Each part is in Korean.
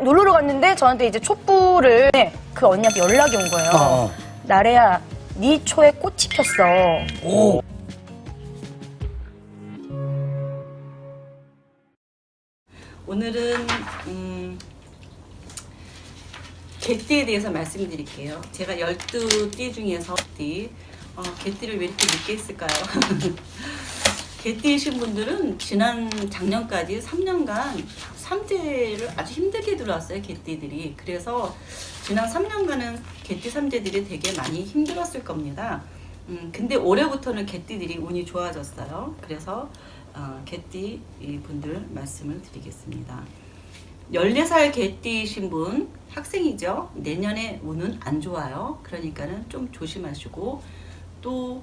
놀러 갔는데 저한테 이제 촛불을 그 언니한테 연락이 온 거예요. 나래야, 네 초에 꽃이 폈어. 오. 오늘은 개띠에 대해서 말씀드릴게요. 제가 12띠 중에서 개띠를 왜 이렇게 늦게 했을까요? 개띠이신 분들은 지난 작년까지 3년간 삼재를 아주 힘들게 들어왔어요. 개띠들이. 그래서 지난 3년간은 개띠 삼재들이 되게 많이 힘들었을 겁니다. 근데 올해부터는 개띠들이 운이 좋아졌어요. 그래서 개띠 분들 말씀을 드리겠습니다. 14살 개띠이신 분, 학생이죠. 내년에 운은 안 좋아요. 그러니까는 좀 조심하시고, 또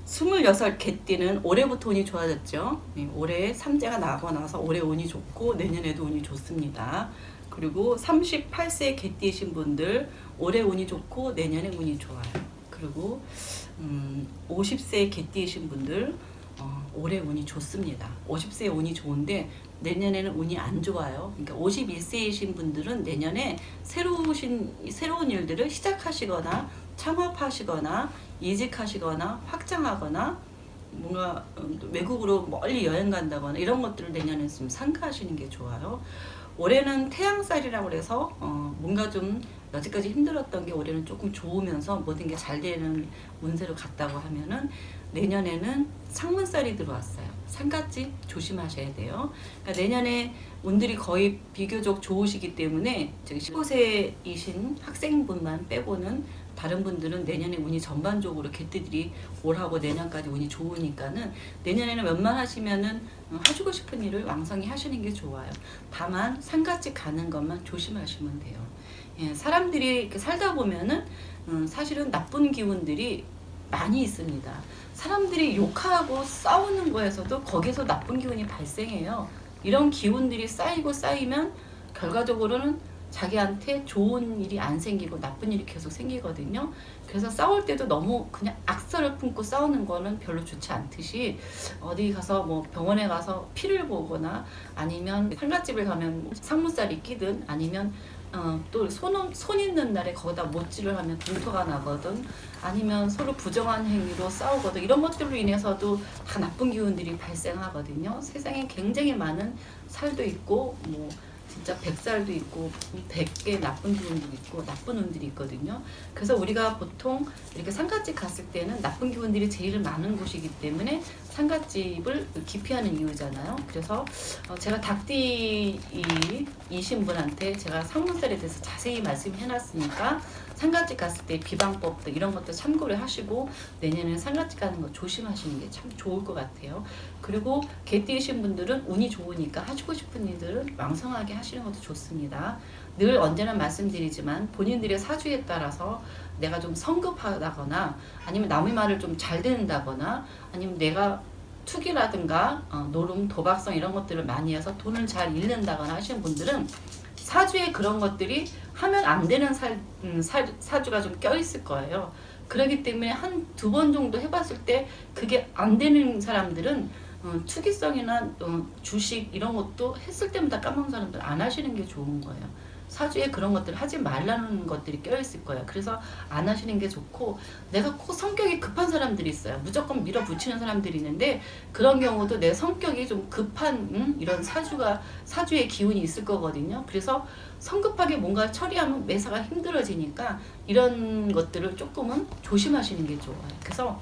26 개띠는 올해부터 운이 좋아졌죠. 올해 삼재가 나고 나서 올해 운이 좋고 내년에도 운이 좋습니다. 그리고 38세 개띠이신 분들 올해 운이 좋고 내년에 운이 좋아요. 그리고 50세 개띠이신 분들 올해 운이 좋습니다. 50세에 운이 좋은데 내년에는 운이 안 좋아요. 그러니까 51세이신 분들은 내년에 새로운 일들을 시작하시거나 창업하시거나 이직하시거나 확장하거나 뭔가 외국으로 멀리 여행 간다거나 이런 것들을 내년에 좀 삼가하시는 게 좋아요. 올해는 태양살이라고 해서 뭔가 좀 여태까지 힘들었던 게 올해는 조금 좋으면서 모든 게 잘 되는 운세로 갔다고 하면은 내년에는 상문살이 들어왔어요. 상갓집 조심하셔야 돼요. 그러니까 내년에 운들이 거의 비교적 좋으시기 때문에 15세이신 학생분만 빼고는 다른 분들은 내년에 운이 전반적으로 개띠들이 올하고 내년까지 운이 좋으니까는 내년에는 웬만하시면은 해주고 싶은 일을 왕성히 하시는 게 좋아요. 다만 상갓집 가는 것만 조심하시면 돼요. 예, 사람들이 이렇게 살다 보면은 사실은 나쁜 기운들이 많이 있습니다. 사람들이 욕하고 싸우는 거에서도 거기서 나쁜 기운이 발생해요. 이런 기운들이 쌓이면 결과적으로는 자기한테 좋은 일이 안 생기고 나쁜 일이 계속 생기거든요. 그래서 싸울 때도 너무 그냥 악설을 품고 싸우는 거는 별로 좋지 않듯이 어디 가서 뭐 병원에 가서 피를 보거나 아니면 상갓집을 가면 상문살이 끼든 아니면 또 손 있는 날에 거기다 못질을 하면 동토가 나거든, 아니면 서로 부정한 행위로 싸우거든, 이런 것들로 인해서도 다 나쁜 기운들이 발생하거든요. 세상에 굉장히 많은 살도 있고 뭐 진짜 100살도 있고 100개 나쁜 기운들이 있고 나쁜 운들이 있거든요. 그래서 우리가 보통 이렇게 상갓집 갔을 때는 나쁜 기운들이 제일 많은 곳이기 때문에 상갓집을 기피하는 이유잖아요. 그래서 제가 닭띠이신 분한테 제가 상문살에 대해서 자세히 말씀해 놨으니까 상갓집 갔을 때 비방법도 이런 것도 참고를 하시고 내년에는 상갓집 가는 거 조심하시는 게 참 좋을 것 같아요. 그리고 개띠이신 분들은 운이 좋으니까 하시고 싶은 일들을 왕성하게 하시는 것도 좋습니다. 늘 언제나 말씀드리지만 본인들의 사주에 따라서 내가 좀 성급하다거나 아니면 남의 말을 좀 잘 듣는다거나 아니면 내가 투기라든가 노름, 도박성 이런 것들을 많이 해서 돈을 잘 잃는다거나 하시는 분들은 사주에 그런 것들이 하면 안 되는 사주가 좀 껴있을 거예요. 그렇기 때문에 한 두 번 정도 해봤을 때 그게 안 되는 사람들은 투기성이나 주식 이런 것도 했을 때마다 까먹는 사람들 안 하시는 게 좋은 거예요. 사주에 그런 것들 하지 말라는 것들이 껴있을 거예요. 그래서 안 하시는 게 좋고, 내가 성격이 급한 사람들이 있어요. 무조건 밀어붙이는 사람들이 있는데 그런 경우도 내 성격이 좀 급한 이런 사주의 기운이 있을 거거든요. 그래서 성급하게 뭔가 처리하면 매사가 힘들어지니까 이런 것들을 조금은 조심하시는 게 좋아요. 그래서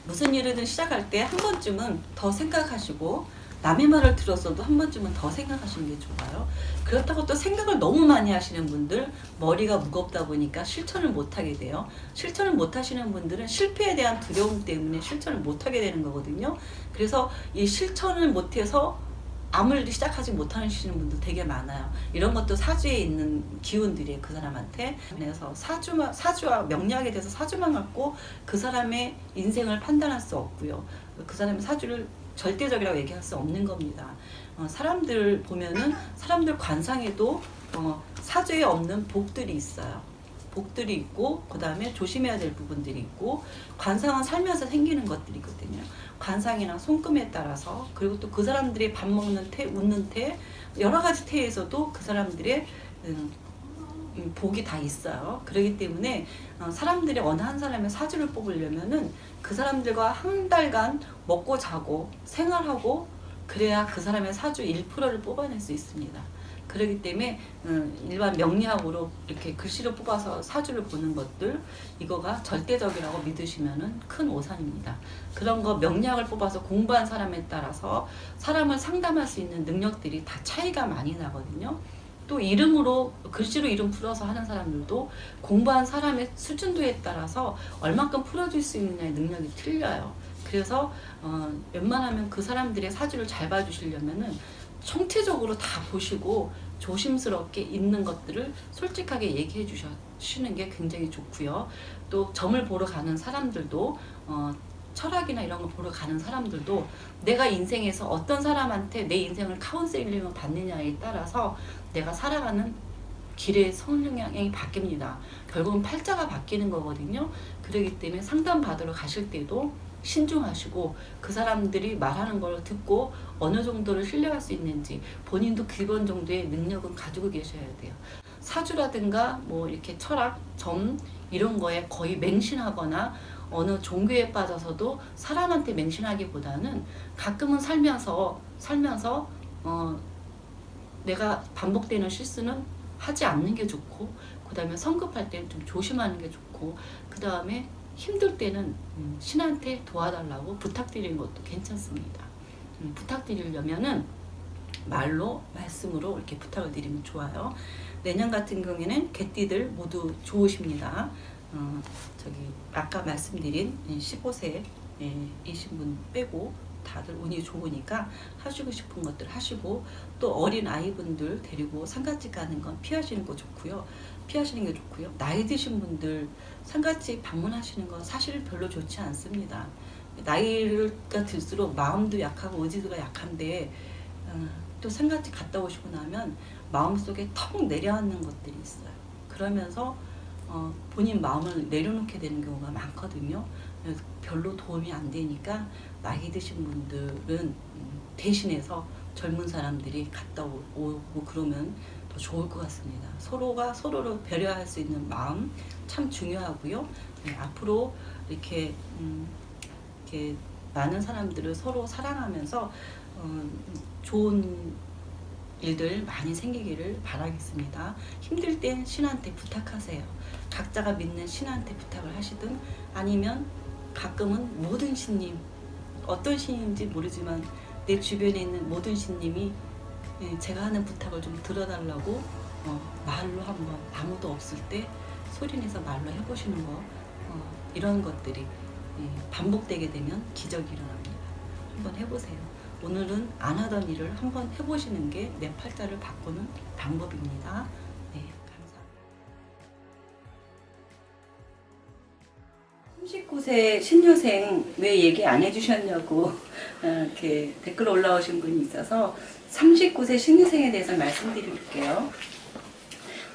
무슨 일이든 시작할 때 한 번쯤은 더 생각하시고 남의 말을 들었어도 한 번쯤은 더 생각하시는 게 좋아요. 그렇다고 또 생각을 너무 많이 하시는 분들, 머리가 무겁다 보니까 실천을 못하게 돼요. 실천을 못하시는 분들은 실패에 대한 두려움 때문에 실천을 못하게 되는 거거든요. 그래서 이 실천을 못해서 아무 일도 시작하지 못하시는 분들 되게 많아요. 이런 것도 사주에 있는 기운들이에요, 그 사람한테. 그래서 사주와 명리학에 대해서 사주만 갖고 그 사람의 인생을 판단할 수 없고요. 그 사람의 사주를 절대적이라고 얘기할 수 없는 겁니다. 사람들 보면은 사람들 관상에도 사주에 없는 복들이 있어요. 복들이 있고 그 다음에 조심해야 될 부분들이 있고, 관상은 살면서 생기는 것들이 있거든요. 관상이나 손금에 따라서, 그리고 또 그 사람들이 밥 먹는 태, 웃는 태, 여러 가지 태에서도 그 사람들의 복이 다 있어요. 그렇기 때문에 사람들이 어느 한 사람의 사주를 뽑으려면은 그 사람들과 한 달간 먹고 자고 생활하고 그래야 그 사람의 사주 1%를 뽑아낼 수 있습니다. 그렇기 때문에 일반 명리학으로 이렇게 글씨로 뽑아서 사주를 보는 것들 이거가 절대적이라고 믿으시면은 큰 오산입니다. 그런 거 명리학을 뽑아서 공부한 사람에 따라서 사람을 상담할 수 있는 능력들이 다 차이가 많이 나거든요. 또 이름으로 글씨로 이름 풀어서 하는 사람들도 공부한 사람의 수준도에 따라서 얼마큼 풀어줄 수 있느냐의 능력이 틀려요. 그래서 웬만하면 그 사람들의 사주를 잘 봐주시려면은 총체적으로 다 보시고 조심스럽게 있는 것들을 솔직하게 얘기해 주시는 게 굉장히 좋고요. 또 점을 보러 가는 사람들도 철학이나 이런 거 보러 가는 사람들도 내가 인생에서 어떤 사람한테 내 인생을 카운셀링을 받느냐에 따라서 내가 살아가는 길의 성향이 바뀝니다. 결국은 팔자가 바뀌는 거거든요. 그렇기 때문에 상담 받으러 가실 때도 신중하시고 그 사람들이 말하는 걸 듣고 어느 정도를 신뢰할 수 있는지 본인도 기본 정도의 능력은 가지고 계셔야 돼요. 사주라든가 뭐 이렇게 철학, 점 이런 거에 거의 맹신하거나 어느 종교에 빠져서도 사람한테 맹신하기보다는 가끔은 살면서 내가 반복되는 실수는 하지 않는 게 좋고, 그 다음에 성급할 때는 좀 조심하는 게 좋고, 그 다음에 힘들 때는 신한테 도와달라고 부탁드리는 것도 괜찮습니다. 부탁드리려면은 말씀으로 이렇게 부탁을 드리면 좋아요. 내년 같은 경우에는 개띠들 모두 좋으십니다. 저기 아까 말씀드린 15세 이신 분 빼고 다들 운이 좋으니까 하시고 싶은 것들 하시고, 또 어린 아이분들 데리고 상가집 가는 건 피하시는 게 좋고요. 나이 드신 분들 상가집 방문하시는 건 사실 별로 좋지 않습니다. 나이가 들수록 마음도 약하고 의지가 약한데 또 상가집 갔다 오시고 나면 마음속에 턱 내려앉는 것들이 있어요. 그러면서 본인 마음을 내려놓게 되는 경우가 많거든요. 별로 도움이 안 되니까 나이 드신 분들은 대신해서 젊은 사람들이 갔다 오고 그러면 더 좋을 것 같습니다. 서로가 서로를 배려할 수 있는 마음 참 중요하고요. 앞으로 이렇게 많은 사람들을 서로 사랑하면서 좋은 일들 많이 생기기를 바라겠습니다. 힘들 땐 신한테 부탁하세요. 각자가 믿는 신한테 부탁을 하시든 아니면 가끔은 모든 신님, 어떤 신인지 모르지만 내 주변에 있는 모든 신님이 제가 하는 부탁을 좀 들어달라고 말로 한번 아무도 없을 때 소리내서 말로 해보시는 거, 이런 것들이 반복되게 되면 기적이 일어납니다. 한번 해보세요. 오늘은 안 하던 일을 한번 해보시는 게 내 팔자를 바꾸는 방법입니다. 네, 감사합니다. 39세 신유생 왜 얘기 안 해주셨냐고 이렇게 댓글 올라오신 분이 있어서 39세 신유생에 대해서 말씀드릴게요.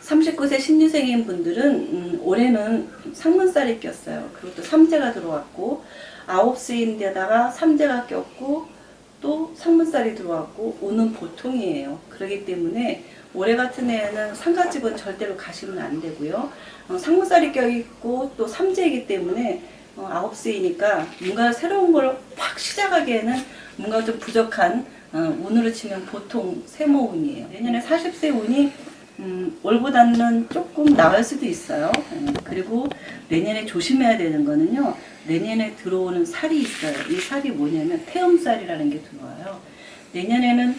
39세 신유생인 분들은 올해는 상문살이 꼈어요. 그리고 또 삼재가 들어왔고 9시인데다가 삼재가 꼈고 또 상문살이 들어왔고 운은 보통이에요. 그렇기 때문에 올해 같은 해에는 상가집은 절대로 가시면 안 되고요. 상문살이 껴있고 또 삼재이기 때문에 9시이니까 뭔가 새로운 걸 확 시작하기에는 뭔가 좀 부족한 운으로 치면 보통 세모운이에요. 내년에 40세 운이 올보다는 조금 나을 수도 있어요. 그리고 내년에 조심해야 되는 거는요. 내년에 들어오는 살이 있어요. 이 살이 뭐냐면 태음살이라는 게 들어와요. 내년에는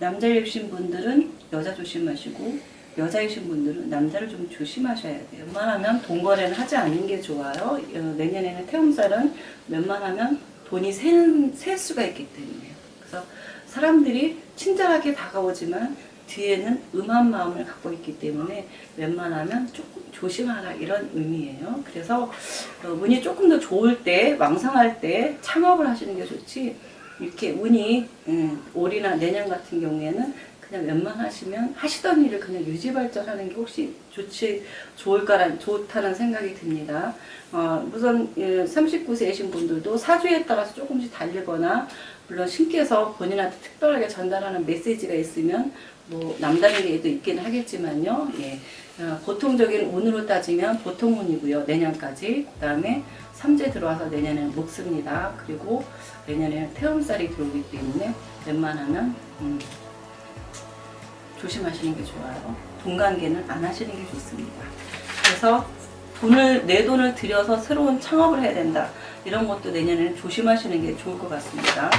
남자이신 분들은 여자 조심하시고 여자이신 분들은 남자를 좀 조심하셔야 돼요. 웬만하면 돈거래는 하지 않는 게 좋아요. 내년에는 태음살은 웬만하면 돈이 셀 수가 있기 때문에요. 그래서 사람들이 친절하게 다가오지만 뒤에는 음한 마음을 갖고 있기 때문에 웬만하면 조금 조심하라 이런 의미예요. 그래서 운이 조금 더 좋을 때, 왕성할 때 창업을 하시는 게 좋지, 이렇게 운이 올이나 내년 같은 경우에는 그냥 웬만하시면 하시던 일을 그냥 유지 발전하는 게 혹시 좋다는 생각이 듭니다. 우선 39세이신 분들도 사주에 따라서 조금씩 다르거나 물론 신께서 본인한테 특별하게 전달하는 메시지가 있으면 뭐 남다른 게 있긴 하겠지만요. 예. 보통적인 운으로 따지면 보통 운이고요. 내년까지. 그 다음에 삼재 들어와서 내년에는 목습니다. 그리고 내년에는 태음살이 들어오기 때문에 웬만하면 조심하시는 게 좋아요. 돈 관계는 안 하시는 게 좋습니다. 그래서 내 돈을 들여서 새로운 창업을 해야 된다. 이런 것도 내년에는 조심하시는 게 좋을 것 같습니다.